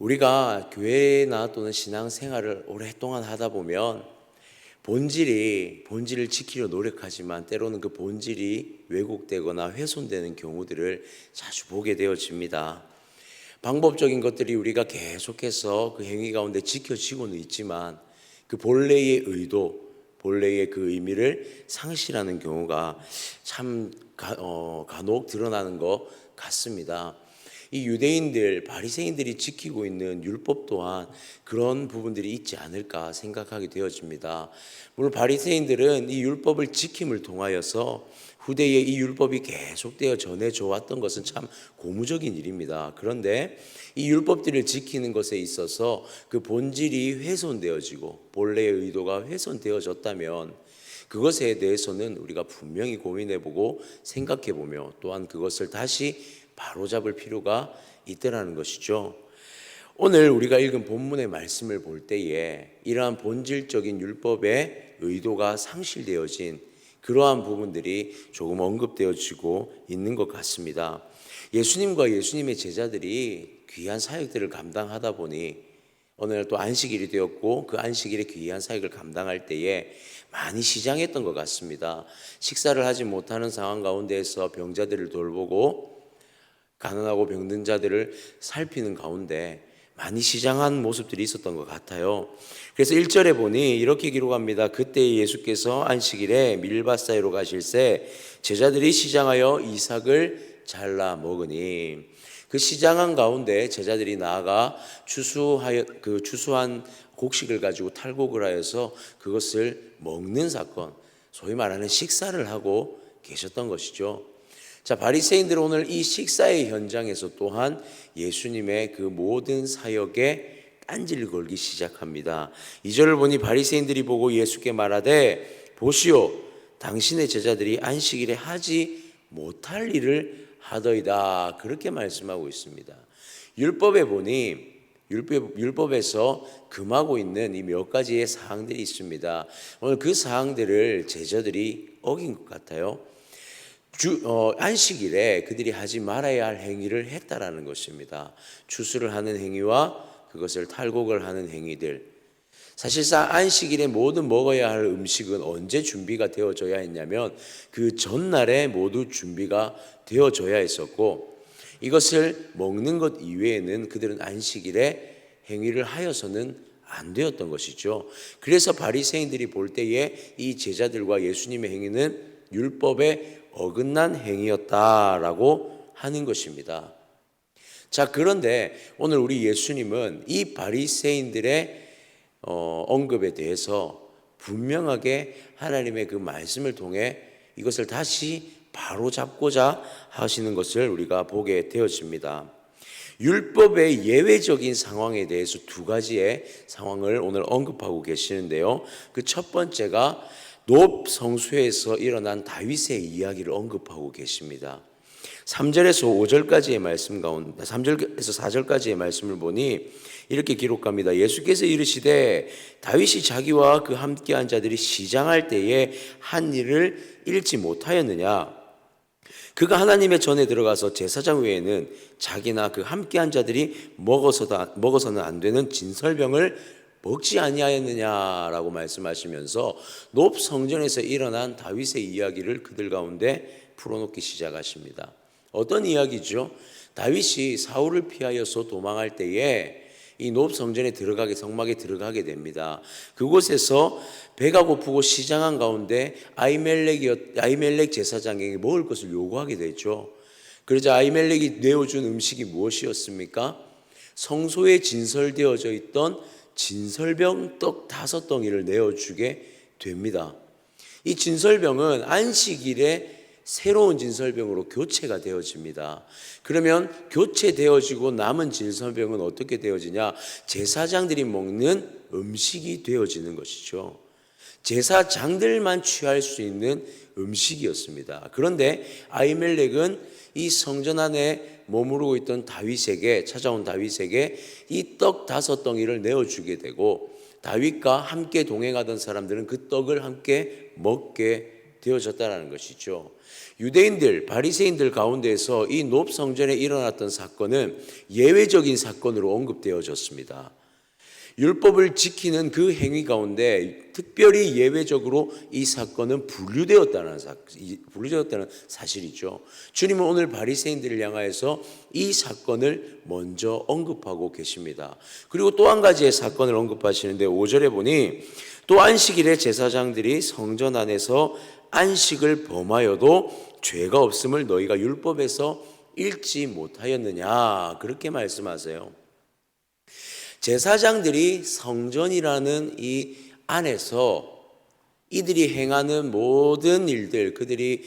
우리가 교회나 또는 신앙생활을 오랫동안 하다 보면 본질을 지키려 노력하지만 때로는 그 본질이 왜곡되거나 훼손되는 경우들을 자주 보게 되어집니다. 방법적인 것들이 우리가 계속해서 그 행위 가운데 지켜지고는 있지만 그 본래의 의도, 본래의 그 의미를 상실하는 경우가 참 간혹 드러나는 것 같습니다. 이 유대인들, 바리새인들이 지키고 있는 율법 또한 그런 부분들이 있지 않을까 생각하게 되어집니다. 물론 바리새인들은 이 율법을 지킴을 통하여서 후대에 이 율법이 계속되어 전해져 왔던 것은 참 고무적인 일입니다. 그런데 이 율법들을 지키는 것에 있어서 그 본질이 훼손되어지고 본래의 의도가 훼손되어졌다면 그것에 대해서는 우리가 분명히 고민해보고 생각해보며 또한 그것을 다시 바로잡을 필요가 있다는 것이죠. 오늘 우리가 읽은 본문의 말씀을 볼 때에 이러한 본질적인 율법의 의도가 상실되어진 그러한 부분들이 조금 언급되어지고 있는 것 같습니다. 예수님과 예수님의 제자들이 귀한 사역들을 감당하다 보니 오늘 또 안식일이 되었고 그 안식일의 귀한 사역을 감당할 때에 많이 시장했던 것 같습니다. 식사를 하지 못하는 상황 가운데에서 병자들을 돌보고 가난하고 병든 자들을 살피는 가운데 많이 시장한 모습들이 있었던 것 같아요. 그래서 1절에 보니 이렇게 기록합니다. 그때 예수께서 안식일에 밀밭 사이로 가실새 제자들이 시장하여 이삭을 잘라 먹으니 그 시장한 가운데 제자들이 나아가 추수한 곡식을 가지고 탈곡을 하여서 그것을 먹는 사건, 소위 말하는 식사를 하고 계셨던 것이죠. 자, 바리새인들은 오늘 이 식사의 현장에서 또한 예수님의 그 모든 사역에 딴지를 걸기 시작합니다. 2절을 보니 바리새인들이 보고 예수께 말하되 보시오, 당신의 제자들이 안식일에 하지 못할 일을 하더이다. 그렇게 말씀하고 있습니다. 율법에 보니 율법에서 금하고 있는 이 몇 가지의 사항들이 있습니다. 오늘 그 사항들을 제자들이 어긴 것 같아요. 안식일에 그들이 하지 말아야 할 행위를 했다라는 것입니다. 추수를 하는 행위와 그것을 탈곡을 하는 행위들. 사실상 안식일에 모든 먹어야 할 음식은 언제 준비가 되어져야 했냐면 그 전날에 모두 준비가 되어져야 했었고 이것을 먹는 것 이외에는 그들은 안식일에 행위를 하여서는 안 되었던 것이죠. 그래서 바리새인들이 볼 때에 이 제자들과 예수님의 행위는 율법에 어긋난 행위였다라고 하는 것입니다. 자, 그런데 오늘 우리 예수님은 이 바리새인들의 언급에 대해서 분명하게 하나님의 그 말씀을 통해 이것을 다시 바로잡고자 하시는 것을 우리가 보게 되어집니다. 율법의 예외적인 상황에 대해서 두 가지의 상황을 오늘 언급하고 계시는데요. 그 첫 번째가 높 성소에서 일어난 다윗의 이야기를 언급하고 계십니다. 3절에서 5절까지의 말씀 가운데 3절에서 4절까지의 말씀을 보니 이렇게 기록합니다. 예수께서 이르시되 다윗이 자기와 그 함께한 자들이 시장할 때에 한 일을 잃지 못하였느냐? 그가 하나님의 전에 들어가서 제사장 외에는 자기나 그 함께한 자들이 먹어서는 안 되는 진설병을 먹지 아니하였느냐라고 말씀하시면서 높 성전에서 일어난 다윗의 이야기를 그들 가운데 풀어놓기 시작하십니다. 어떤 이야기죠? 다윗이 사울을 피하여서 도망할 때에 이 높 성전에 성막에 들어가게 됩니다. 그곳에서 배가 고프고 시장한 가운데 아히멜렉 제사장에게 먹을 것을 요구하게 되죠. 그러자 아히멜렉이 내어준 음식이 무엇이었습니까? 성소에 진설되어져 있던 진설병 떡 5덩이를 내어주게 됩니다. 이 진설병은 안식일에 새로운 진설병으로 교체가 되어집니다. 그러면 교체되어지고 남은 진설병은 어떻게 되어지냐? 제사장들이 먹는 음식이 되어지는 것이죠. 제사장들만 취할 수 있는 음식이었습니다. 그런데 아히멜렉은 이 성전 안에 머무르고 있던 찾아온 다윗에게 이 떡 5덩이를 내어주게 되고 다윗과 함께 동행하던 사람들은 그 떡을 함께 먹게 되어졌다는 것이죠. 유대인들, 바리새인들 가운데서 이 놋 성전에 일어났던 사건은 예외적인 사건으로 언급되어졌습니다. 율법을 지키는 그 행위 가운데 특별히 예외적으로 이 사건은 분류되었다는 사실이죠. 주님은 오늘 바리새인들을 향하여서 이 사건을 먼저 언급하고 계십니다. 그리고 또 한 가지의 사건을 언급하시는데 5절에 보니 또 안식일에 제사장들이 성전 안에서 안식을 범하여도 죄가 없음을 너희가 율법에서 읽지 못하였느냐, 그렇게 말씀하세요. 제사장들이 성전이라는 이 안에서 이들이 행하는 모든 일들, 그들이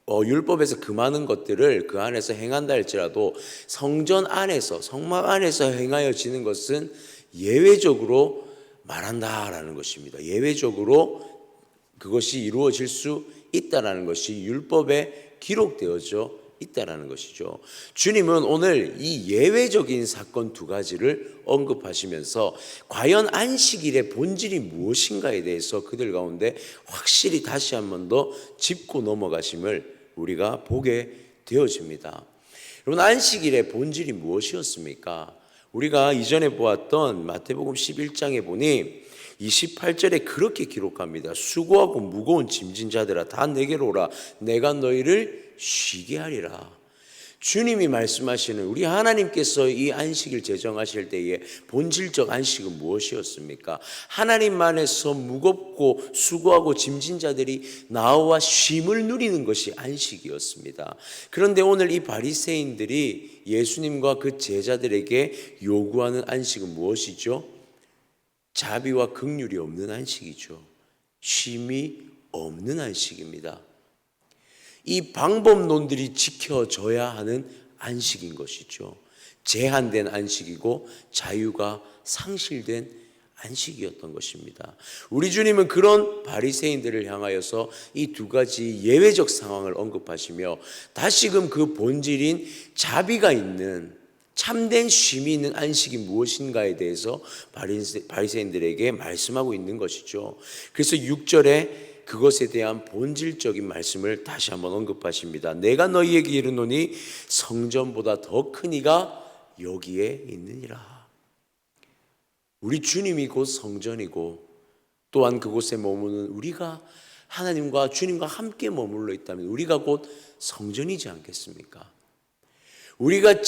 율법에서 금하는 것들을 그 안에서 행한다 할지라도 성전 안에서, 성막 안에서 행하여지는 것은 예외적으로 말한다라는 것입니다. 예외적으로 그것이 이루어질 수 있다라는 것이 율법에 기록되어져 있다라는 것이죠. 주님은 오늘 이 예외적인 사건 두 가지를 언급하시면서 과연 안식일의 본질이 무엇인가에 대해서 그들 가운데 확실히 다시 한 번 더 짚고 넘어가심을 우리가 보게 되어집니다. 여러분, 안식일의 본질이 무엇이었습니까? 우리가 이전에 보았던 마태복음 11장에 보니 28절에 그렇게 기록합니다. 수고하고 무거운 짐진 자들아 다 내게로 오라. 내가 너희를 쉬게 하리라. 주님이 말씀하시는, 우리 하나님께서 이 안식일 제정하실 때의 본질적 안식은 무엇이었습니까? 하나님 안에서 무겁고 수고하고 짐진 자들이 나와 쉼을 누리는 것이 안식이었습니다. 그런데 오늘 이 바리새인들이 예수님과 그 제자들에게 요구하는 안식은 무엇이죠? 자비와 긍휼이 없는 안식이죠. 쉼이 없는 안식입니다. 이 방법론들이 지켜져야 하는 안식인 것이죠. 제한된 안식이고 자유가 상실된 안식이었던 것입니다. 우리 주님은 그런 바리새인들을 향하여서 이 두 가지 예외적 상황을 언급하시며 다시금 그 본질인 자비가 있는 참된 쉼이 있는 안식이 무엇인가에 대해서 바리새인들에게 말씀하고 있는 것이죠. 그래서 6절에 그것에 대한 본질적인 말씀을 다시 한번 언급하십니다. 내가 너희에게 이르노니 성전보다 더 큰 이가 여기에 있느니라. 우리 주님이 곧 성전이고 또한 그곳에 머무는 우리가 하나님과 주님과 함께 머물러 있다면 우리가 곧 성전이지 않겠습니까? 우리가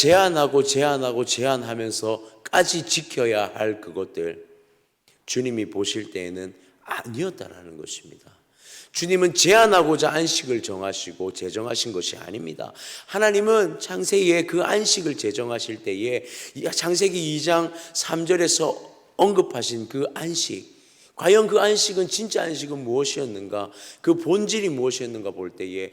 제한하면서까지 지켜야 할 그것들, 주님이 보실 때에는 아니었다라는 것입니다. 주님은 제한하고자 안식을 정하시고 제정하신 것이 아닙니다. 하나님은 창세기에 그 안식을 제정하실 때에 창세기 2장 3절에서 언급하신 그 안식, 과연 그 안식은 진짜 안식은 무엇이었는가, 그 본질이 무엇이었는가 볼 때에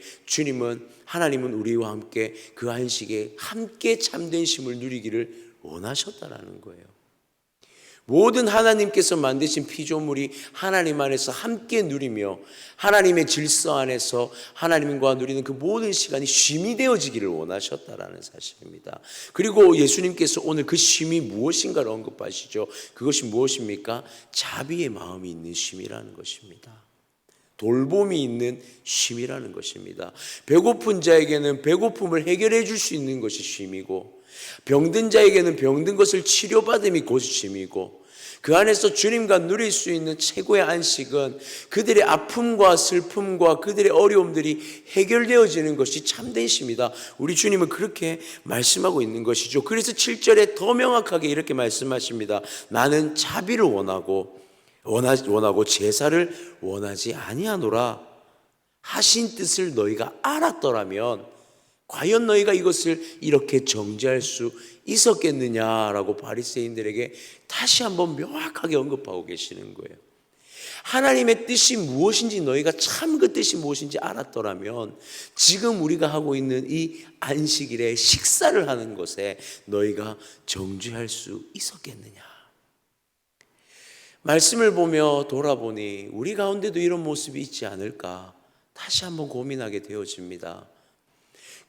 하나님은 우리와 함께 그 안식에 함께 참된 쉼을 누리기를 원하셨다라는 거예요. 모든 하나님께서 만드신 피조물이 하나님 안에서 함께 누리며 하나님의 질서 안에서 하나님과 누리는 그 모든 시간이 쉼이 되어지기를 원하셨다라는 사실입니다. 그리고 예수님께서 오늘 그 쉼이 무엇인가를 언급하시죠. 그것이 무엇입니까? 자비의 마음이 있는 쉼이라는 것입니다. 돌봄이 있는 쉼이라는 것입니다. 배고픈 자에게는 배고픔을 해결해 줄 수 있는 것이 쉼이고, 병든 자에게는 병든 것을 치료받음이 곧 쉼이고, 그 안에서 주님과 누릴 수 있는 최고의 안식은 그들의 아픔과 슬픔과 그들의 어려움들이 해결되어지는 것이 참된 쉼이다. 우리 주님은 그렇게 말씀하고 있는 것이죠. 그래서 7절에 더 명확하게 이렇게 말씀하십니다. 나는 자비를 원하고 제사를 원하지 아니하노라. 하신 뜻을 너희가 알았더라면 과연 너희가 이것을 이렇게 정죄할 수 있었겠느냐라고 바리새인들에게 다시 한번 명확하게 언급하고 계시는 거예요. 하나님의 뜻이 무엇인지 너희가 참 그 뜻이 무엇인지 알았더라면 지금 우리가 하고 있는 이 안식일에 식사를 하는 것에 너희가 정죄할 수 있었겠느냐. 말씀을 보며 돌아보니 우리 가운데도 이런 모습이 있지 않을까 다시 한번 고민하게 되어집니다.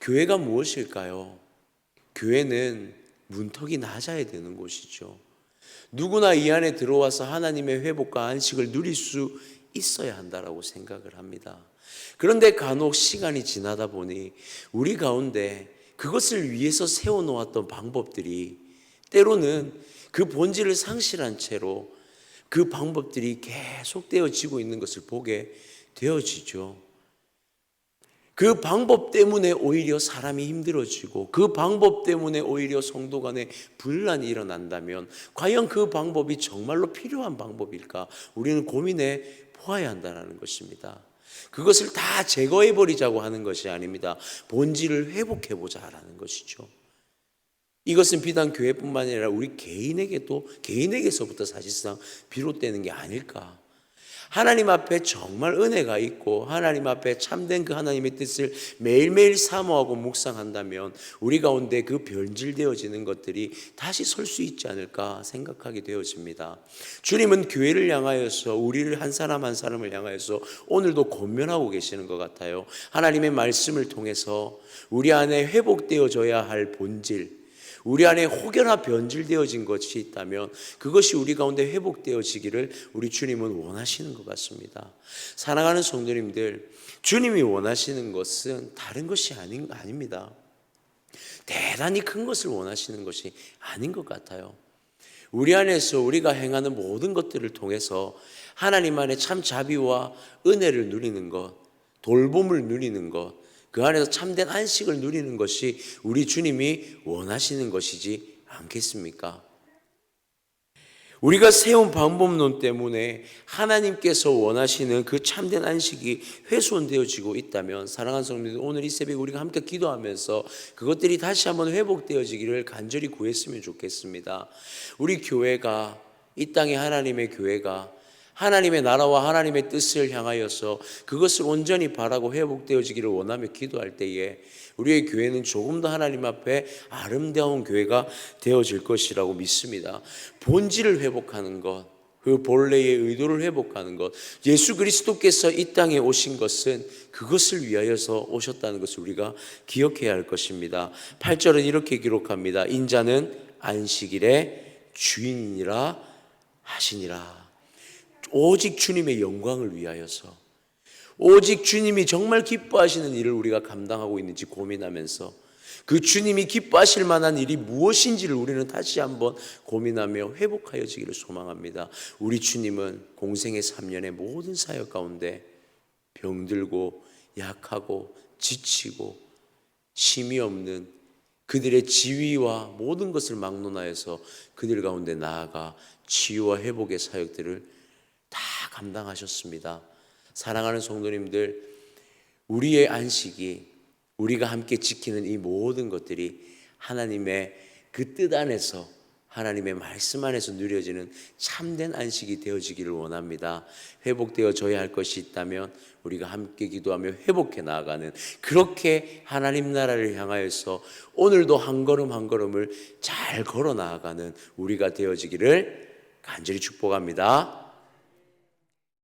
교회가 무엇일까요? 교회는 문턱이 낮아야 되는 곳이죠. 누구나 이 안에 들어와서 하나님의 회복과 안식을 누릴 수 있어야 한다라고 생각을 합니다. 그런데 간혹 시간이 지나다 보니 우리 가운데 그것을 위해서 세워놓았던 방법들이 때로는 그 본질을 상실한 채로 그 방법들이 계속되어지고 있는 것을 보게 되어지죠. 그 방법 때문에 오히려 사람이 힘들어지고 그 방법 때문에 오히려 성도 간에 분란이 일어난다면 과연 그 방법이 정말로 필요한 방법일까? 우리는 고민해 보아야 한다는 것입니다. 그것을 다 제거해 버리자고 하는 것이 아닙니다. 본질을 회복해 보자라는 것이죠. 이것은 비단 교회뿐만 아니라 우리 개인에게서부터 사실상 비롯되는 게 아닐까. 하나님 앞에 정말 은혜가 있고 하나님 앞에 참된 그 하나님의 뜻을 매일매일 사모하고 묵상한다면 우리 가운데 그 변질되어지는 것들이 다시 설 수 있지 않을까 생각하게 되어집니다. 주님은 교회를 향하여서 우리를 한 사람 한 사람을 향하여서 오늘도 권면하고 계시는 것 같아요. 하나님의 말씀을 통해서 우리 안에 회복되어져야 할 본질, 우리 안에 혹여나 변질되어진 것이 있다면 그것이 우리 가운데 회복되어지기를 우리 주님은 원하시는 것 같습니다. 사랑하는 성도님들, 주님이 원하시는 것은 다른 것이 아닙니다. 대단히 큰 것을 원하시는 것이 아닌 것 같아요. 우리 안에서 우리가 행하는 모든 것들을 통해서 하나님 안에 참 자비와 은혜를 누리는 것, 돌봄을 누리는 것, 그 안에서 참된 안식을 누리는 것이 우리 주님이 원하시는 것이지 않겠습니까? 우리가 세운 방법론 때문에 하나님께서 원하시는 그 참된 안식이 훼손되어지고 있다면 사랑하는 성도님들, 오늘 이 새벽에 우리가 함께 기도하면서 그것들이 다시 한번 회복되어지기를 간절히 구했으면 좋겠습니다. 우리 교회가, 이 땅의 하나님의 교회가 하나님의 나라와 하나님의 뜻을 향하여서 그것을 온전히 바라고 회복되어지기를 원하며 기도할 때에 우리의 교회는 조금 더 하나님 앞에 아름다운 교회가 되어질 것이라고 믿습니다. 본질을 회복하는 것, 그 본래의 의도를 회복하는 것, 예수 그리스도께서 이 땅에 오신 것은 그것을 위하여서 오셨다는 것을 우리가 기억해야 할 것입니다. 8절은 이렇게 기록합니다. 인자는 안식일의 주인이라 하시니라. 오직 주님의 영광을 위하여서, 오직 주님이 정말 기뻐하시는 일을 우리가 감당하고 있는지 고민하면서 그 주님이 기뻐하실 만한 일이 무엇인지를 우리는 다시 한번 고민하며 회복하여지기를 소망합니다. 우리 주님은 공생의 3년의 모든 사역 가운데 병들고 약하고 지치고 힘이 없는 그들의 지위와 모든 것을 막론하여서 그들 가운데 나아가 치유와 회복의 사역들을 다 감당하셨습니다. 사랑하는 성도님들, 우리의 안식이, 우리가 함께 지키는 이 모든 것들이 하나님의 그 뜻 안에서, 하나님의 말씀 안에서 누려지는 참된 안식이 되어지기를 원합니다. 회복되어져야 할 것이 있다면 우리가 함께 기도하며 회복해 나아가는, 그렇게 하나님 나라를 향하여서 오늘도 한 걸음 한 걸음을 잘 걸어 나아가는 우리가 되어지기를 간절히 축복합니다.